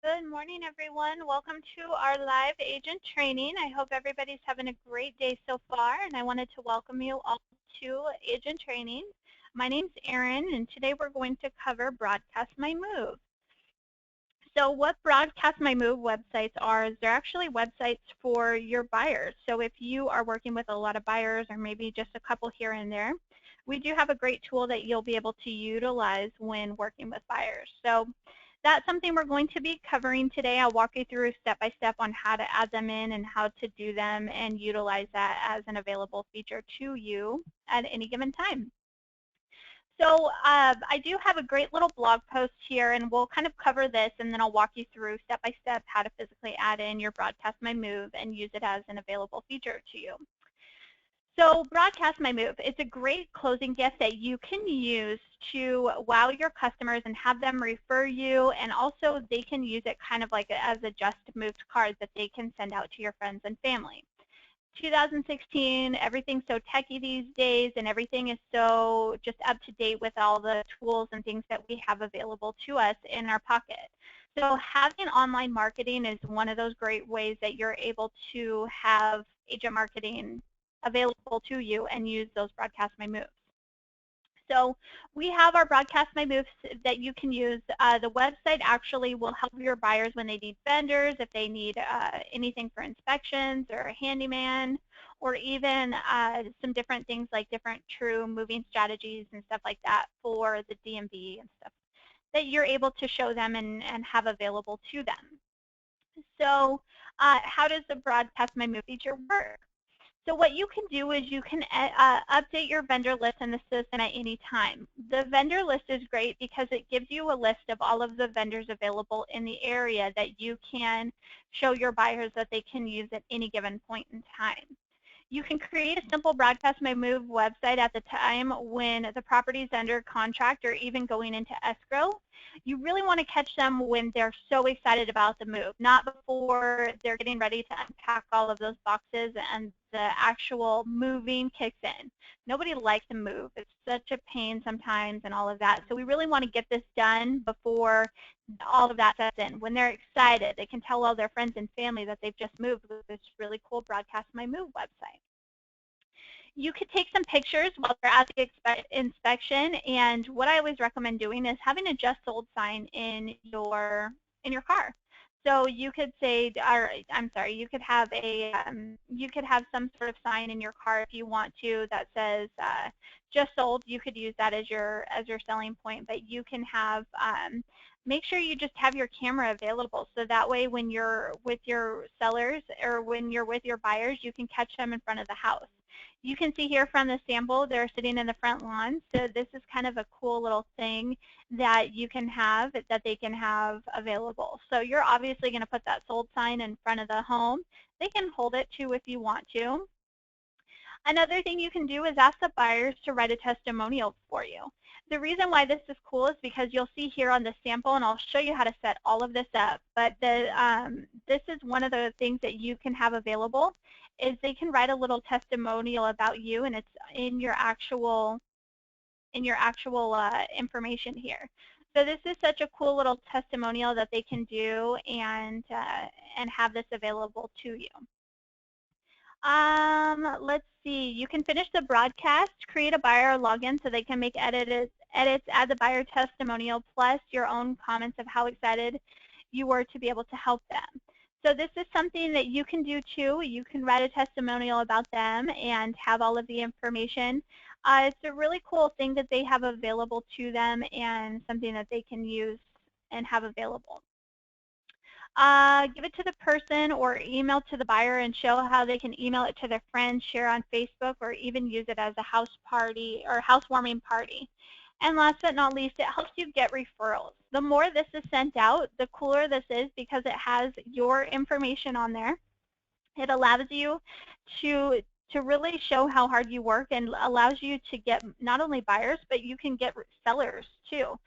Good morning, everyone. Welcome to our live agent training. I hope everybody's having a great day so far, and I wanted to welcome you all to agent training. My name's Erin, and today we're going to cover Broadcast My Move. So what Broadcast My Move websites are is they're actually websites for your buyers. So if you are working with a lot of buyers or maybe just a couple here and there, we do have a great tool that you'll be able to utilize when working with buyers. So that's something we're going to be covering today. I'll walk you through step by step on how to add them in and how to do them and utilize that as an available feature to you at any given time. So I do have a great little blog post here, and we'll kind of cover this, and then I'll walk you through step by step how to physically add in your Broadcast My Move and use it as an available feature to you. So Broadcast My Move, it's a great closing gift that you can use to wow your customers and have them refer you, and also they can use it kind of like as a just moved card that they can send out to your friends and family. 2016, everything's so techy these days, and everything is so just up to date with all the tools and things that we have available to us in our pocket. So having online marketing is one of those great ways that you're able to have agent marketing available to you and use those Broadcast My Moves. So we have our Broadcast My Moves that you can use. The website actually will help your buyers when they need vendors, if they need anything for inspections or a handyman, or even some different things like different true moving strategies and stuff like that for the DMV and stuff that you're able to show them and have available to them. So how does the Broadcast My Move feature work? So what you can do is you can update your vendor list in the system at any time. The vendor list is great because it gives you a list of all of the vendors available in the area that you can show your buyers that they can use at any given point in time. You can create a simple Broadcast My Move website at the time when the property is under contract or even going into escrow. You really want to catch them when they're so excited about the move, not before they're getting ready to unpack all of those boxes and the actual moving kicks in. Nobody likes to move. It's such a pain sometimes and all of that. So we really want to get this done before all of that sets in. When they're excited, they can tell all their friends and family that they've just moved with this really cool Broadcast My Move website. You could take some pictures while they're at the inspection, and what I always recommend doing is having a just sold sign in your car. So you could say, or I'm sorry, you could have some sort of sign in your car if you want to that says just sold. You could use that as your selling point, but you can have make sure you just have your camera available, so that way when you're with your sellers or when you're with your buyers, you can catch them in front of the house. You can see here from the sample, they're sitting in the front lawn. So this is kind of a cool little thing that you can have, that they can have available. So you're obviously going to put that sold sign in front of the home. They can hold it too if you want to. Another thing you can do is ask the buyers to write a testimonial for you. The reason why this is cool is because you'll see here on the sample, and I'll show you how to set all of this up, but this is one of the things that you can have available, is they can write a little testimonial about you, and it's in your actual information here. So this is such a cool little testimonial that they can do and have this available to you. Let's see. You can finish the broadcast, create a buyer login so they can make edits, add the buyer testimonial, plus your own comments of how excited you were to be able to help them. So this is something that you can do too. You can write a testimonial about them and have all of the information. It's a really cool thing that they have available to them and something that they can use and have available. Give it to the person or email to the buyer and show how they can email it to their friends, share on Facebook, or even use it as a house party or housewarming party. And last but not least, it helps you get referrals. The more this is sent out, the cooler this is because it has your information on there. It allows you to really show how hard you work and allows you to get not only buyers, but you can get sellers too.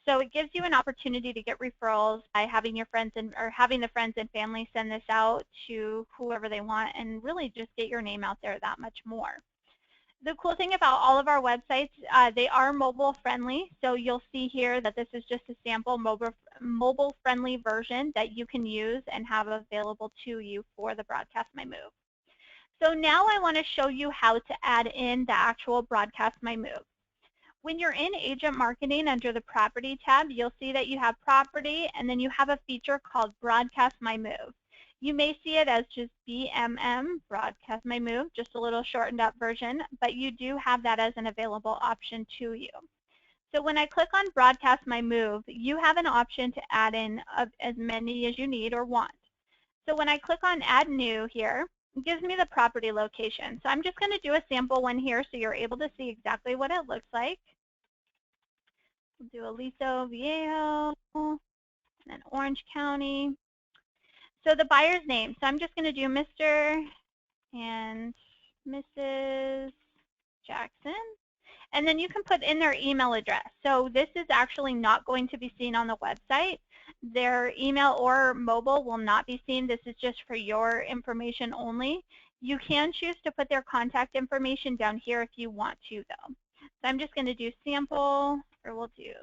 So it gives you an opportunity to get referrals by having your friends or having the friends and family send this out to whoever they want and really just get your name out there that much more. The cool thing about all of our websites, they are mobile friendly. So you'll see here that this is just a sample mobile friendly version that you can use and have available to you for the Broadcast My Move. So now I want to show you how to add in the actual Broadcast My Move. When you're in Agent Marketing under the Property tab, you'll see that you have Property and then you have a feature called Broadcast My Move. You may see it as just BMM, Broadcast My Move, just a little shortened up version, but you do have that as an available option to you. So when I click on Broadcast My Move, you have an option to add in as many as you need or want. So when I click on Add New here, it gives me the property location. So I'm just going to do a sample one here so you're able to see exactly what it looks like. We'll do Aliso Viejo and then Orange County. So the buyer's name. So I'm just going to do Mr. and Mrs. Jackson. And then you can put in their email address. So this is actually not going to be seen on the website. Their email or mobile will not be seen. This is just for your information only. You can choose to put their contact information down here if you want to, though. So I'm just going to do sample, or we'll do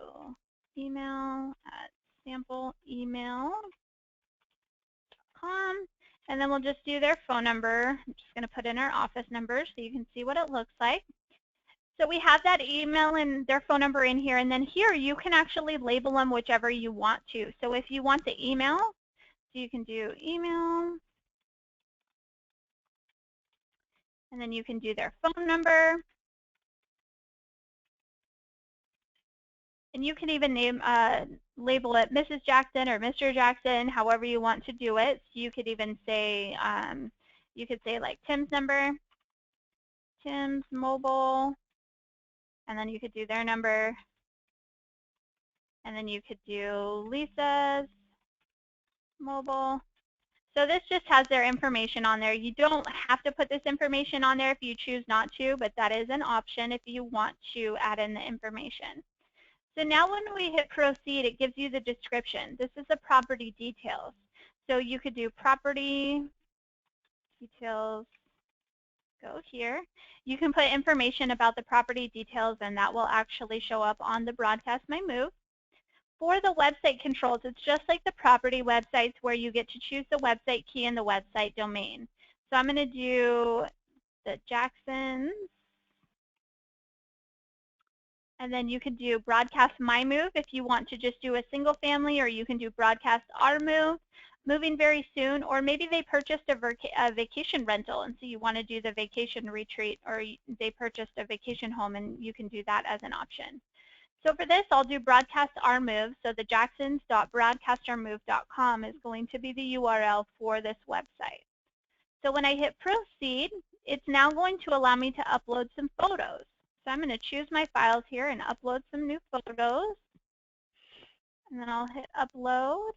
email at sampleemail.com. And then we'll just do their phone number. I'm just going to put in our office number so you can see what it looks like. So we have that email and their phone number in here, and then here you can actually label them whichever you want to. So if you want the email, so you can do email, and then you can do their phone number, and you can even name label it Mrs. Jackson or Mr. Jackson, however you want to do it. So you could even say, you could say like Tim's number, Tim's mobile, and then you could do their number, and then you could do Lisa's mobile. So this just has their information on there. You don't have to put this information on there if you choose not to, but that is an option if you want to add in the information. So now when we hit proceed, it gives you the description. This is the property details. So you could do property details, go here. You can put information about the property details and that will actually show up on the Broadcast My Move. For the website controls, it's just like the property websites where you get to choose the website key and the website domain. So I'm going to do the Jacksons, and then you can do Broadcast My Move if you want to just do a single family, or you can do Broadcast Our Move, moving very soon, or maybe they purchased a vacation rental and so you want to do the vacation retreat, or they purchased a vacation home and you can do that as an option. So for this, I'll do Broadcast Our Move. So the jacksons.broadcastourmove.com is going to be the URL for this website. So when I hit proceed, it's now going to allow me to upload some photos. So I'm going to choose my files here and upload some new photos. And then I'll hit upload.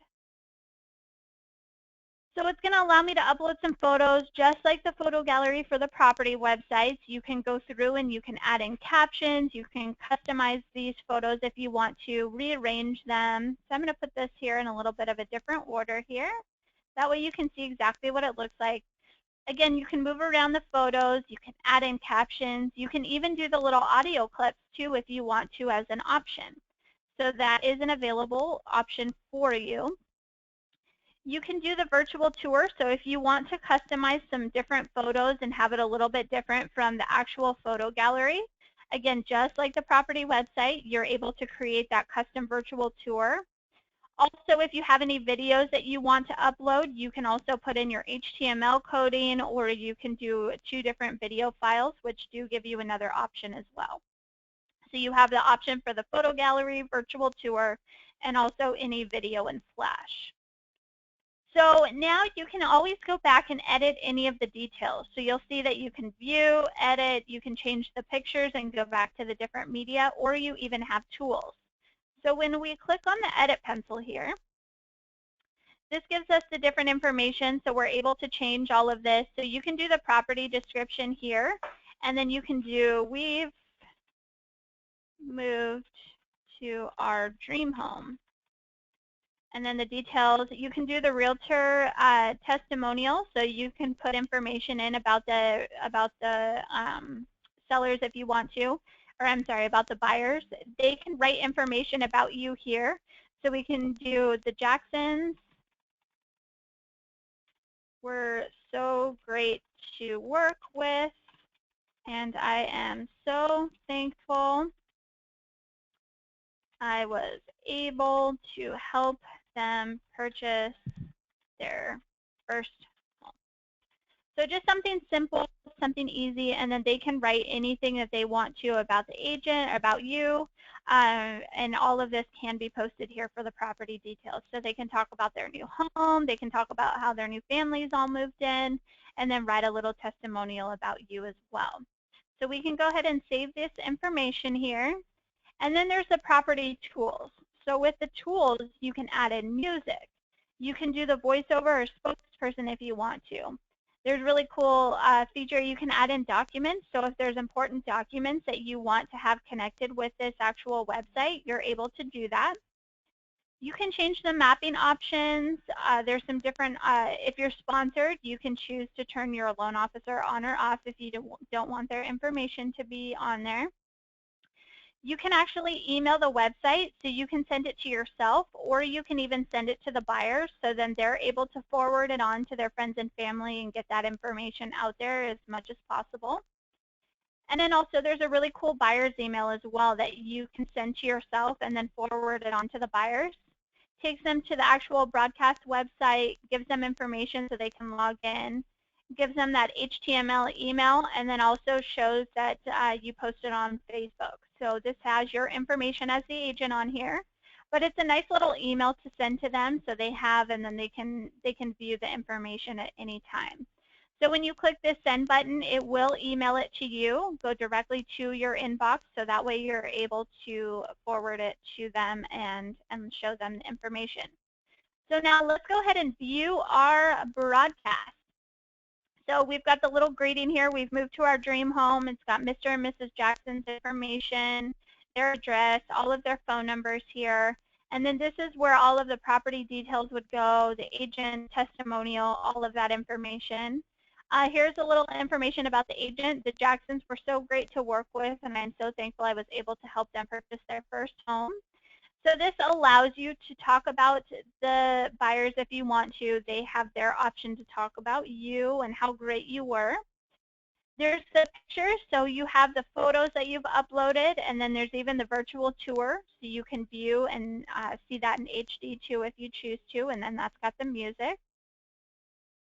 So it's going to allow me to upload some photos just like the photo gallery for the property websites. You can go through and you can add in captions. You can customize these photos if you want to, rearrange them. So I'm going to put this here in a little bit of a different order here. That way you can see exactly what it looks like. Again, you can move around the photos. You can add in captions. You can even do the little audio clips too if you want to as an option. So that is an available option for you. You can do the virtual tour, so if you want to customize some different photos and have it a little bit different from the actual photo gallery, again, just like the property website, you're able to create that custom virtual tour. Also, if you have any videos that you want to upload, you can also put in your HTML coding, or you can do 2 different video files, which do give you another option as well. So you have the option for the photo gallery, virtual tour, and also any video in Flash. So now you can always go back and edit any of the details. So you'll see that you can view, edit, you can change the pictures and go back to the different media, or you even have tools. So when we click on the edit pencil here, this gives us the different information, so we're able to change all of this. So you can do the property description here, and then you can do, we've moved to our dream home. And then the details, you can do the realtor testimonial, so you can put information in about the sellers if you want to, or I'm sorry, about the buyers. They can write information about you here. So we can do the Jacksons were so great to work with, and I am so thankful I was able to help them purchase their first home. So just something simple, something easy, and then they can write anything that they want to about the agent, about you, and all of this can be posted here for the property details. So they can talk about their new home, they can talk about how their new families all moved in, and then write a little testimonial about you as well. So we can go ahead and save this information here. And then there's the property tools. So with the tools, you can add in music. You can do the voiceover or spokesperson if you want to. There's a really cool feature you can add in documents. So if there's important documents that you want to have connected with this actual website, you're able to do that. You can change the mapping options. There's some different, if you're sponsored, you can choose to turn your loan officer on or off if you don't want their information to be on there. You can actually email the website, so you can send it to yourself, or you can even send it to the buyers, so then they're able to forward it on to their friends and family and get that information out there as much as possible. And then also there's a really cool buyer's email as well that you can send to yourself and then forward it on to the buyers. Takes them to the actual broadcast website, gives them information so they can log in, gives them that HTML email, and then also shows that you posted on Facebook. So this has your information as the agent on here, but it's a nice little email to send to them so they have, and then they can view the information at any time. So when you click this send button, it will email it to you, go directly to your inbox, so that way you're able to forward it to them and show them the information. So now let's go ahead and view our broadcast. So we've got the little greeting here. We've moved to our dream home. It's got Mr. and Mrs. Jackson's information, their address, all of their phone numbers here. And then this is where all of the property details would go, the agent, testimonial, all of that information. Here's a little information about the agent. The Jacksons were so great to work with, and I'm so thankful I was able to help them purchase their first home. So this allows you to talk about the buyers if you want to. They have their option to talk about you and how great you were. There's the pictures, so you have the photos that you've uploaded, and then there's even the virtual tour, so you can view and see that in HD too if you choose to, and then that's got the music.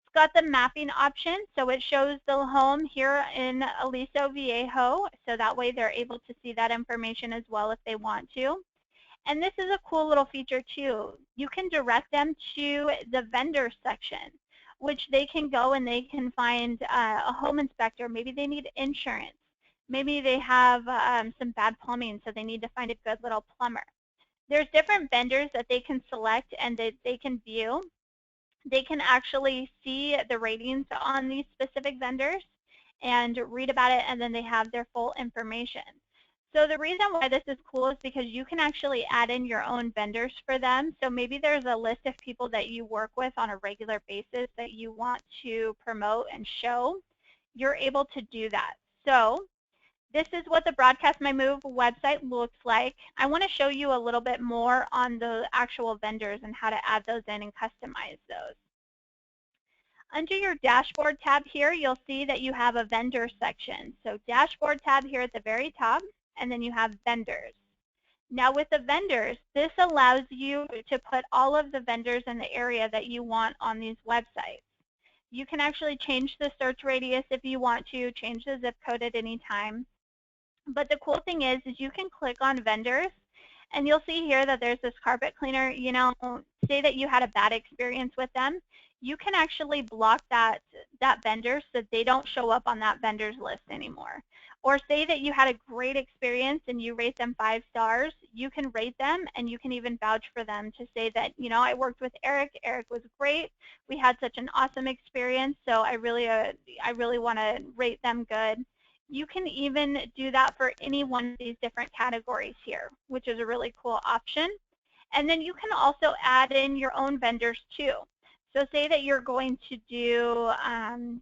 It's got the mapping option, so it shows the home here in Aliso Viejo, so that way they're able to see that information as well if they want to. And this is a cool little feature too. You can direct them to the vendor section, which they can go and they can find a home inspector. Maybe they need insurance. Maybe they have some bad plumbing, so they need to find a good little plumber. There's different vendors that they can select and that they can view. They can actually see the ratings on these specific vendors and read about it, and then they have their full information. So the reason why this is cool is because you can actually add in your own vendors for them. So maybe there's a list of people that you work with on a regular basis that you want to promote and show. You're able to do that. So this is what the Broadcast My Move website looks like. I want to show you a little bit more on the actual vendors and how to add those in and customize those. Under your dashboard tab here, you'll see that you have a vendor section. So dashboard tab here at the very top, and then you have vendors. Now with the vendors, this allows you to put all of the vendors in the area that you want on these websites. You can actually change the search radius if you want to, change the zip code at any time. But the cool thing is you can click on vendors, and you'll see here that there's this carpet cleaner. You know, say that you had a bad experience with them. You can actually block that vendor so they don't show up on that vendor's list anymore. Or say that you had a great experience and you rate them 5 stars, you can rate them and you can even vouch for them to say that, you know, I worked with Eric. Eric was great. We had such an awesome experience, so I really want to rate them good. You can even do that for any one of these different categories here, which is a really cool option. And then you can also add in your own vendors too. So say that you're going to do,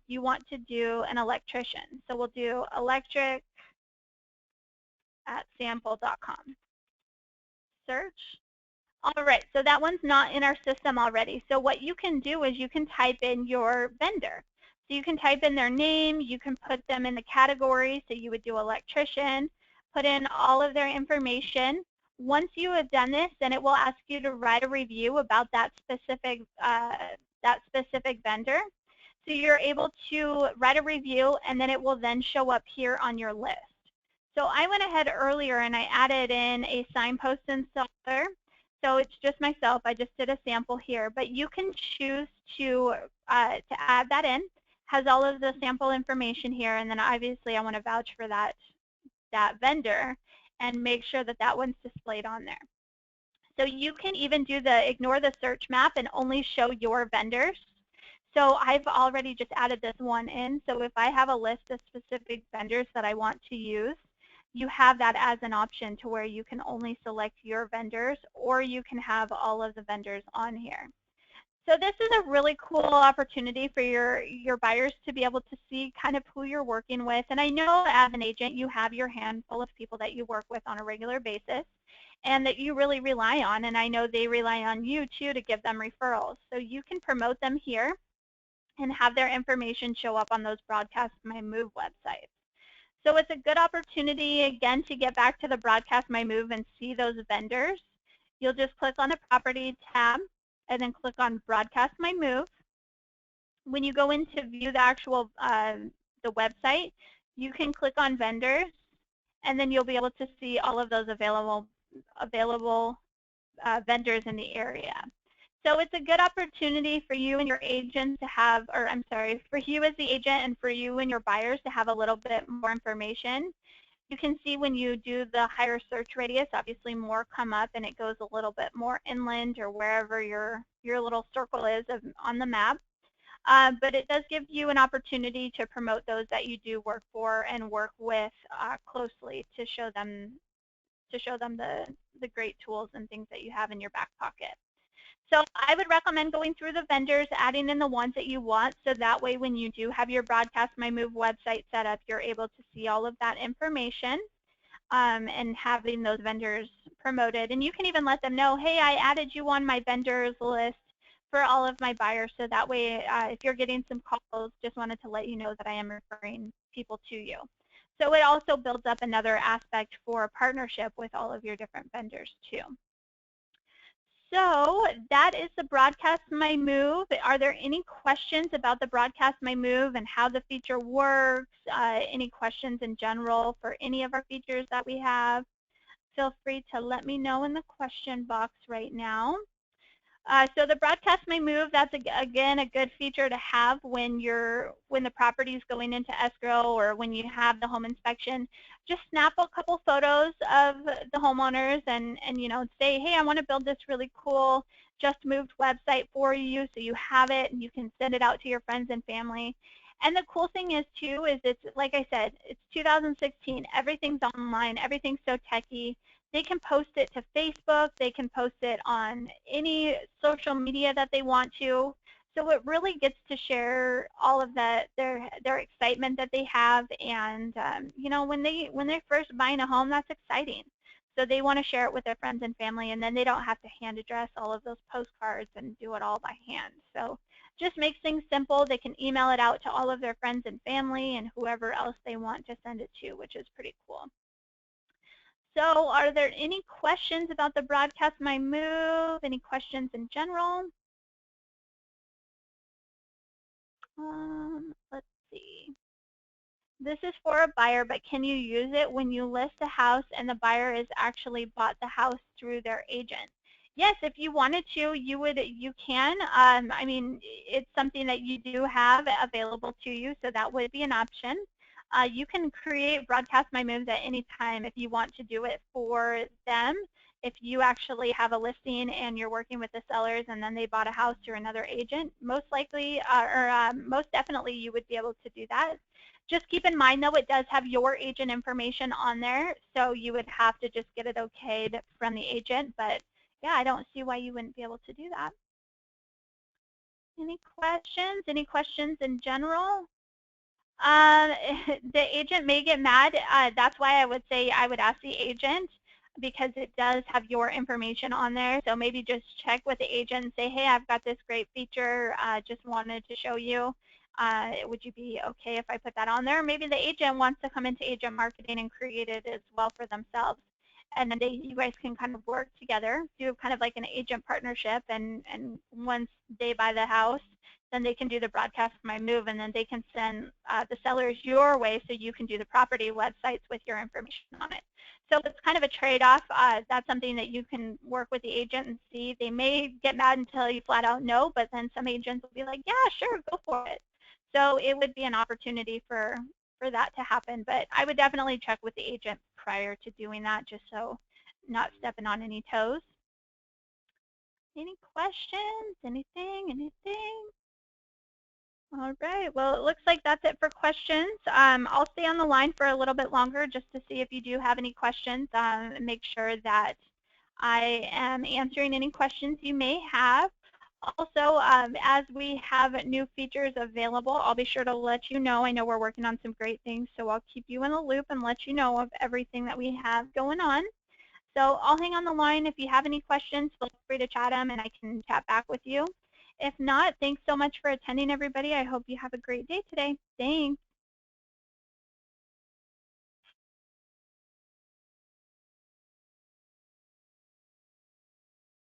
you want to do an electrician. So we'll do electric at sample.com. Search. All right, so that one's not in our system already. So what you can do is you can type in your vendor. So you can type in their name, you can put them in the category, so you would do electrician, put in all of their information. Once you have done this, then it will ask you to write a review about that specific vendor. So you're able to write a review, and then it will then show up here on your list. So I went ahead earlier and I added in a signpost installer. So it's just myself. I just did a sample here, but you can choose to add that in. Has all of the sample information here, and then obviously I want to vouch for that vendor and make sure that that one's displayed on there. So you can even do the ignore the search map and only show your vendors. So I've already just added this one in. So if I have a list of specific vendors that I want to use, you have that as an option to where you can only select your vendors, or you can have all of the vendors on here. So this is a really cool opportunity for your buyers to be able to see kind of who you're working with. And I know as an agent, you have your handful of people that you work with on a regular basis and that you really rely on. And I know they rely on you too to give them referrals. So you can promote them here and have their information show up on those Broadcast My Move websites. So it's a good opportunity, again, to get back to the Broadcast My Move and see those vendors. You'll just click on the Property tab and then click on Broadcast My Move. When you go in to view the actual the website, you can click on Vendors, and then you'll be able to see all of those available vendors in the area. So it's a good opportunity for you and your agent to have, or I'm sorry, for you as the agent and for you and your buyers to have a little bit more information. You can see when you do the higher search radius, obviously more come up and it goes a little bit more inland or wherever your little circle is on the map. But it does give you an opportunity to promote those that you do work for and work with closely to show them the great tools and things that you have in your back pocket. So I would recommend going through the vendors, adding in the ones that you want, so that way when you do have your Broadcast My Move website set up, you're able to see all of that information and having those vendors promoted. And you can even let them know, hey, I added you on my vendors list for all of my buyers, so that way if you're getting some calls, just wanted to let you know that I am referring people to you. So it also builds up another aspect for a partnership with all of your different vendors too. So that is the Broadcast My Move. Are there any questions about the Broadcast My Move and how the feature works? Any questions in general for any of our features that we have? Feel free to let me know in the question box right now. So the Broadcast My Move, that's again a good feature to have when the property is going into escrow or when you have the home inspection. Just snap a couple photos of the homeowners and say, hey, I want to build this really cool just moved website for you, so you have it and you can send it out to your friends and family. And the cool thing is too is it's, like I said, it's 2016. Everything's online. Everything's so techy. They can post it to Facebook. They can post it on any social media that they want to. So it really gets to share all of that, their excitement that they have. And when they're first buying a home, that's exciting. So they want to share it with their friends and family, and then they don't have to hand address all of those postcards and do it all by hand. So just makes things simple. They can email it out to all of their friends and family and whoever else they want to send it to, which is pretty cool. So are there any questions about the Broadcast My Move? Any questions in general? Let's see. This is for a buyer, but can you use it when you list a house and the buyer has actually bought the house through their agent? Yes, if you wanted to, you can. I mean, it's something that you do have available to you, so that would be an option. You can create Broadcast My Moves at any time if you want to do it for them. If you actually have a listing and you're working with the sellers and then they bought a house through another agent, most likely most definitely you would be able to do that. Just keep in mind, though, it does have your agent information on there, so you would have to just get it okayed from the agent. But yeah, I don't see why you wouldn't be able to do that. Any questions? Any questions in general? Um, the agent may get mad. That's why I would say I would ask the agent because it does have your information on there. So maybe just check with the agent and say, hey, I've got this great feature. Just wanted to show you. Would you be okay if I put that on there? Maybe the agent wants to come into agent marketing and create it as well for themselves. And then you guys can kind of work together, do kind of like an agent partnership. And once they buy the house, then they can do the broadcast my move, and then they can send the sellers your way so you can do the property websites with your information on it. So it's kind of a trade-off. That's something that you can work with the agent and see. They may get mad and tell you flat out no, but then some agents will be like, yeah, sure, go for it. So it would be an opportunity for that to happen. But I would definitely check with the agent prior to doing that, just so not stepping on any toes. Any questions? Anything? All right. Well, it looks like that's it for questions. I'll stay on the line for a little bit longer just to see if you do have any questions and make sure that I am answering any questions you may have. Also, as we have new features available, I'll be sure to let you know. I know we're working on some great things, so I'll keep you in the loop and let you know of everything that we have going on. So I'll hang on the line. If you have any questions, feel free to chat them and I can chat back with you. If not, thanks so much for attending, everybody. I hope you have a great day today. Thanks.